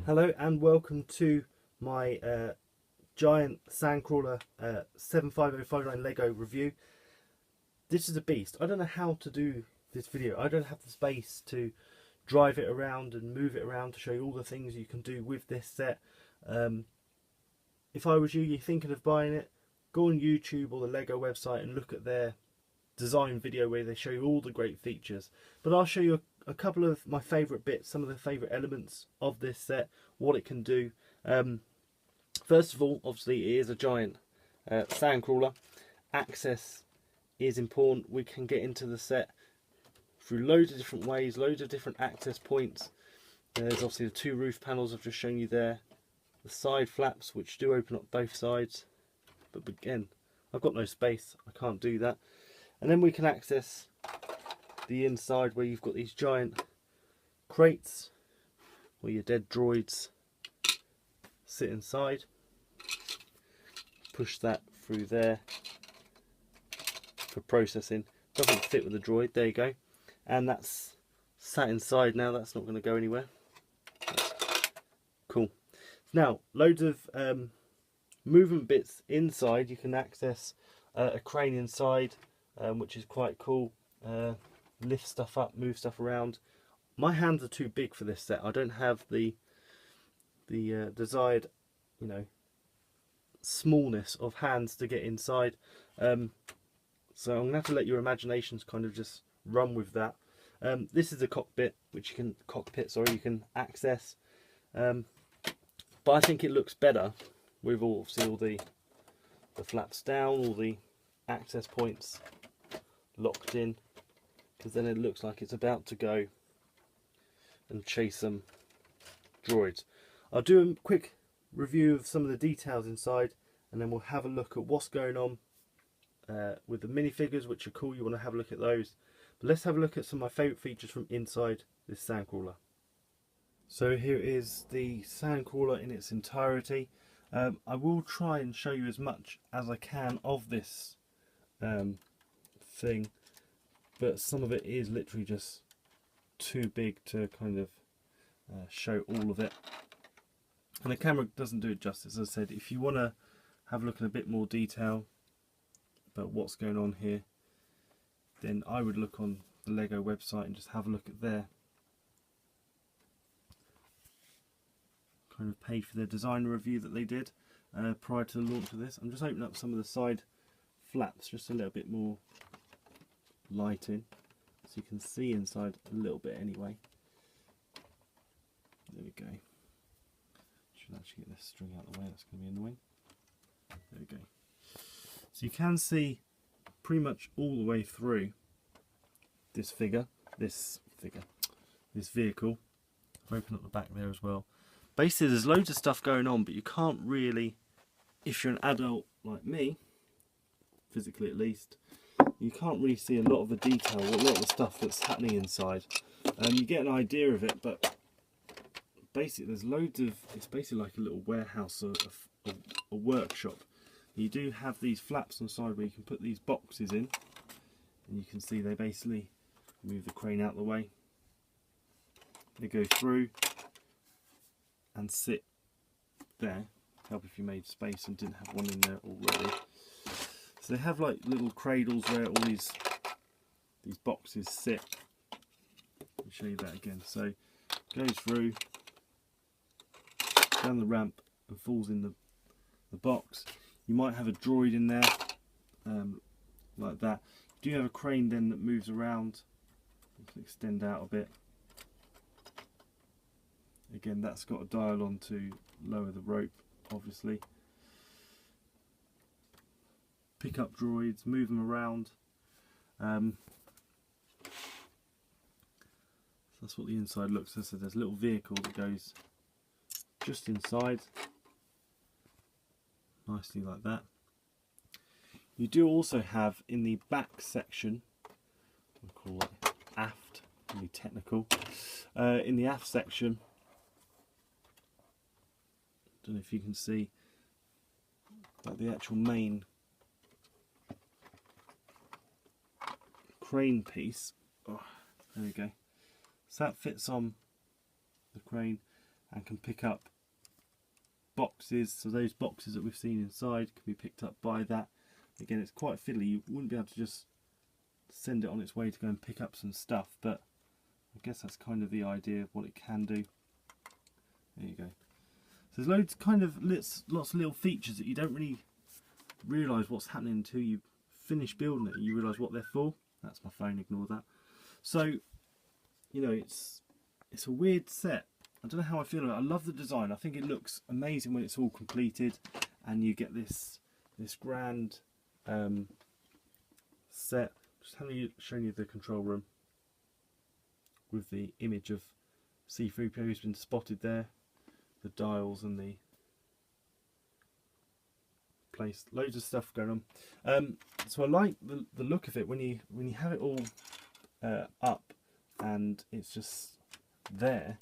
Hello and welcome to my giant Sandcrawler 75059 Lego review. This is a beast. I don't know how to do this video. I don't have the space to drive it around and move it around to show you all the things you can do with this set. If I was you, you're thinking of buying it, go on YouTube or the Lego website and look at their design video where they show you all the great features. But I'll show you a couple of my favourite bits, some of the favourite elements of this set, what it can do. First of all, obviously it is a giant Sandcrawler. Access is important. We can get into the set through loads of different ways, loads of different access points. There's obviously the two roof panels I've just shown you there, the side flaps which do open up both sides, but again I've got no space, I can't do that. And then we can access the inside where you've got these giant crates where your dead droids sit inside. Push that through there for processing. Doesn't fit with the droid, there you go. And that's sat inside now, that's not going to go anywhere. Cool. Now, loads of movement bits inside. You can access a crane inside, which is quite cool. Lift stuff up, move stuff around. My hands are too big for this set. I don't have the desired, smallness of hands to get inside. So I'm gonna have to let your imaginations kind of just run with that. This is a cockpit, which you can access. But I think it looks better with all the flaps down, all the access points locked in, because then it looks like it's about to go and chase some droids. I'll do a quick review of some of the details inside, and then we'll have a look at what's going on with the minifigures, which are cool. You want to have a look at those. But let's have a look at some of my favourite features from inside this Sandcrawler. So here is the Sandcrawler in its entirety. I will try and show you as much as I can of this thing, but some of it is literally just too big to kind of show all of it, and the camera doesn't do it justice. As I said, if you want to have a look at a bit more detail about what's going on here, then I would look on the Lego website and just have a look at their kind of page for their design review that they did prior to the launch of this. I'm just opening up some of the side flaps just a little bit more lighting so you can see inside a little bit anyway. There we go. Should actually get this string out of the way, that's going to be annoying. There we go. So you can see pretty much all the way through this vehicle. I'll open up the back there as well. Basically there's loads of stuff going on, but you can't really, if you're an adult like me, physically at least, you can't really see a lot of the detail, a lot of the stuff that's happening inside. You get an idea of it, but basically there's loads of, it's basically like a little warehouse, a workshop. You do have these flaps on the side where you can put these boxes in, and you can see they basically move the crane out of the way. They go through and sit there. Help if you made space and didn't have one in there already. So they have like little cradles where all these boxes sit. I'll show you that again. So it goes through down the ramp and falls in the box. You might have a droid in there like that. You do have a crane then that moves around. You can extend out a bit. Again, that's got a dial on to lower the rope, obviously. Pick up droids, move them around. So that's what the inside looks like. So there's a little vehicle that goes just inside, nicely like that. You do also have in the back section, we'll call it aft, really technical, in the aft section, I don't know if you can see, like the actual main crane piece. Oh, there we go. So that fits on the crane, and can pick up boxes. So those boxes that we've seen inside can be picked up by that. Again, it's quite fiddly. You wouldn't be able to just send it on its way to go and pick up some stuff, but I guess that's kind of the idea of what it can do. There you go. So there's loads kind of lots of little features that you don't really realise what's happening until you finish building it and you realise what they're for. That's my phone, ignore that. So, you know, it's a weird set. I don't know how I feel about it. I love the design. I think it looks amazing when it's all completed and you get this grand set. Just showing you the control room with the image of C3PO who's been spotted there, the dials and the place, loads of stuff going on. So I like the look of it when you have it all up and it's just there.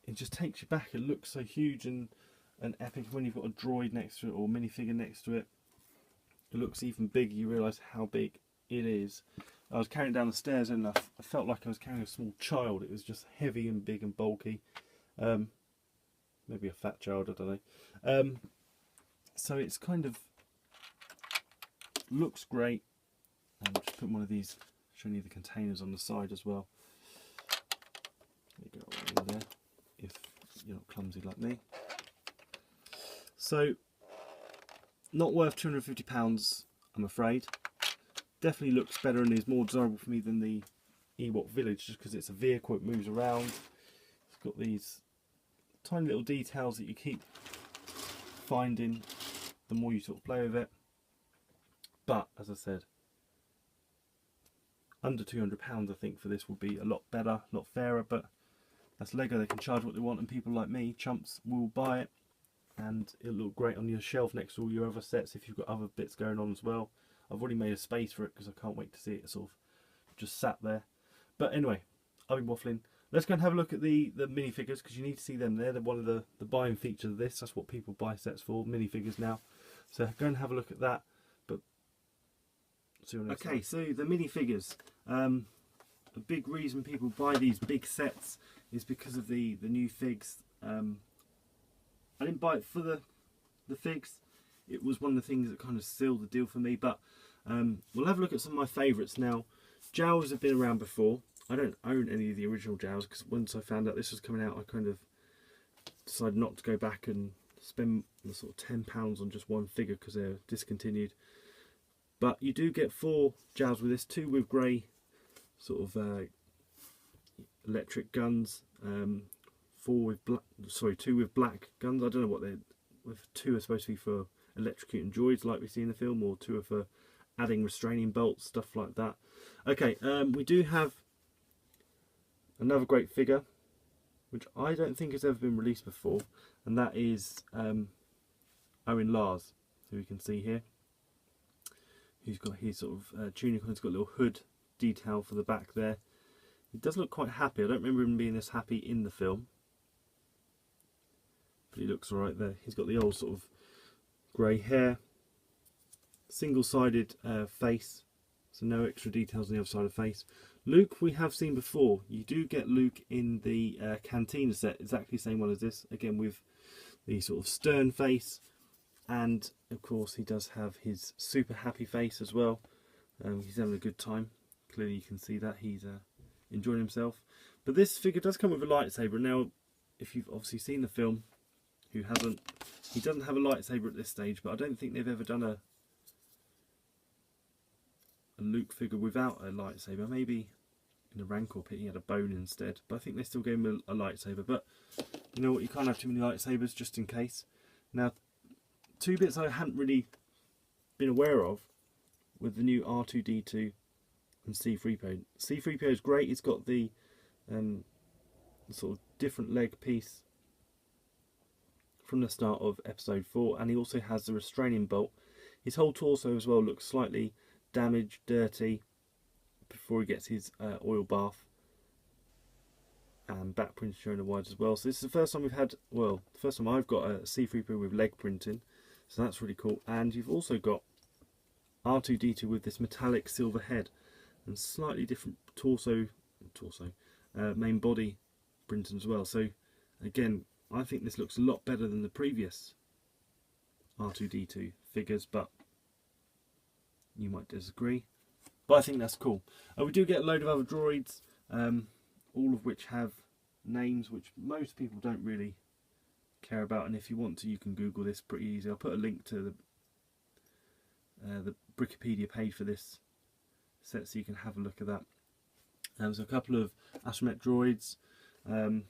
It just takes you back. It looks so huge and epic when you've got a droid next to it or minifigure next to it. It looks even bigger. You realise how big it is. I was carrying down the stairs and I felt like I was carrying a small child. It was just heavy and big and bulky. Maybe a fat child, I don't know. So it's kind of looks great. And just put one of these, showing you the containers on the side as well. There you go, right in there, if you're not clumsy like me. So, not worth £250, I'm afraid. Definitely looks better and is more desirable for me than the Ewok Village, just because it's a vehicle, it moves around. It's got these tiny little details that you keep finding the more you sort of play with it. But, as I said, under £200 I think for this would be a lot better, a lot fairer, but that's Lego, they can charge what they want and people like me, chumps, will buy it and it'll look great on your shelf next to all your other sets if you've got other bits going on as well. I've already made a space for it because I can't wait to see it sort of just sat there. But anyway, I've been waffling. Let's go and have a look at the minifigures because you need to see them there. They're one of the buying features of this. That's what people buy sets for, minifigures now. So go and have a look at that. But okay, so the minifigures. A big reason people buy these big sets is because of the new figs. I didn't buy it for the figs. It was one of the things that kind of sealed the deal for me. But we'll have a look at some of my favourites now. Jaws have been around before. I don't own any of the original Jaws because once I found out this was coming out, I kind of decided not to go back and spend the sort of £10 on just one figure because they're discontinued. But you do get 4 Jaws with this, 2 with grey sort of electric guns, 2 with black guns. I don't know what they're, if 2 are supposed to be for electrocuting droids like we see in the film, or 2 are for adding restraining bolts, stuff like that. Okay, we do have another great figure which I don't think has ever been released before, and that is Owen Lars, who we can see here. He's got his sort of tunic on, he's got a little hood detail for the back there. He does look quite happy. I don't remember him being this happy in the film, but he looks alright there. He's got the old sort of grey hair, single-sided face, so no extra details on the other side of the face. Luke we have seen before. You do get Luke in the Cantina set, exactly the same one as this, again with the sort of stern face, and of course he does have his super happy face as well. He's having a good time. Clearly you can see that he's enjoying himself. But this figure does come with a lightsaber. Now, if you've obviously seen the film, who hasn't, he doesn't have a lightsaber at this stage, but I don't think they've ever done a Luke figure without a lightsaber. Maybe in the Rancor pit he had a bone instead, but I think they still gave him a lightsaber. But you know what, you can't have too many lightsabers just in case. Now, 2 bits I hadn't really been aware of with the new R2-D2 and C3PO. C3PO is great. He's got the sort of different leg piece from the start of episode 4, and he also has the restraining bolt. His whole torso as well looks slightly damaged, dirty, before he gets his oil bath, and back print showing the wide as well. So this is the first time we've had, well, the first time I've got a C3PO with leg printing, so that's really cool. And you've also got R2-D2 with this metallic silver head and slightly different torso, main body printing as well. So again, I think this looks a lot better than the previous R2-D2 figures, but you might disagree. But I think that's cool. We do get a load of other droids, all of which have names which most people don't really care about, and if you want to, you can Google this pretty easy. I'll put a link to the Wikipedia page for this set so you can have a look at that. So a couple of astromech droids, and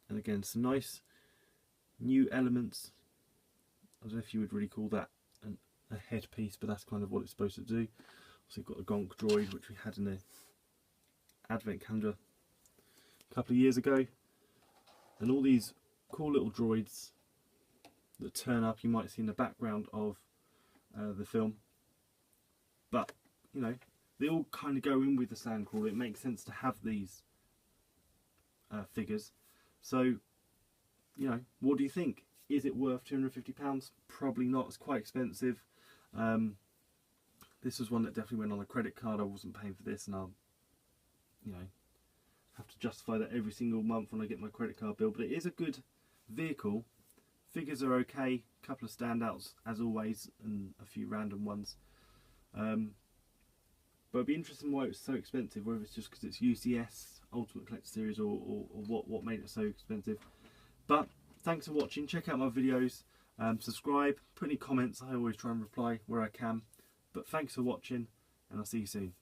again some nice new elements. I don't know if you would really call that a headpiece, but that's kind of what it's supposed to do. So you've got the Gonk droid, which we had in the advent calendar a couple of years ago, and all these cool little droids that turn up you might see in the background of the film, but you know, they all kind of go in with the Sandcrawler. It makes sense to have these figures. So, you know, what do you think? Is it worth £250? Probably not. It's quite expensive. This was one that definitely went on a credit card. I wasn't paying for this, and I'll, you know, have to justify that every single month when I get my credit card bill. But it is a good vehicle. Figures are okay. A couple of standouts as always, and a few random ones. But it'd be interesting why it was so expensive. Whether it's just because it's UCS Ultimate Collector Series, or what made it so expensive. But thanks for watching. Check out my videos. Subscribe. Put any comments. I always try and reply where I can. But thanks for watching, and I'll see you soon.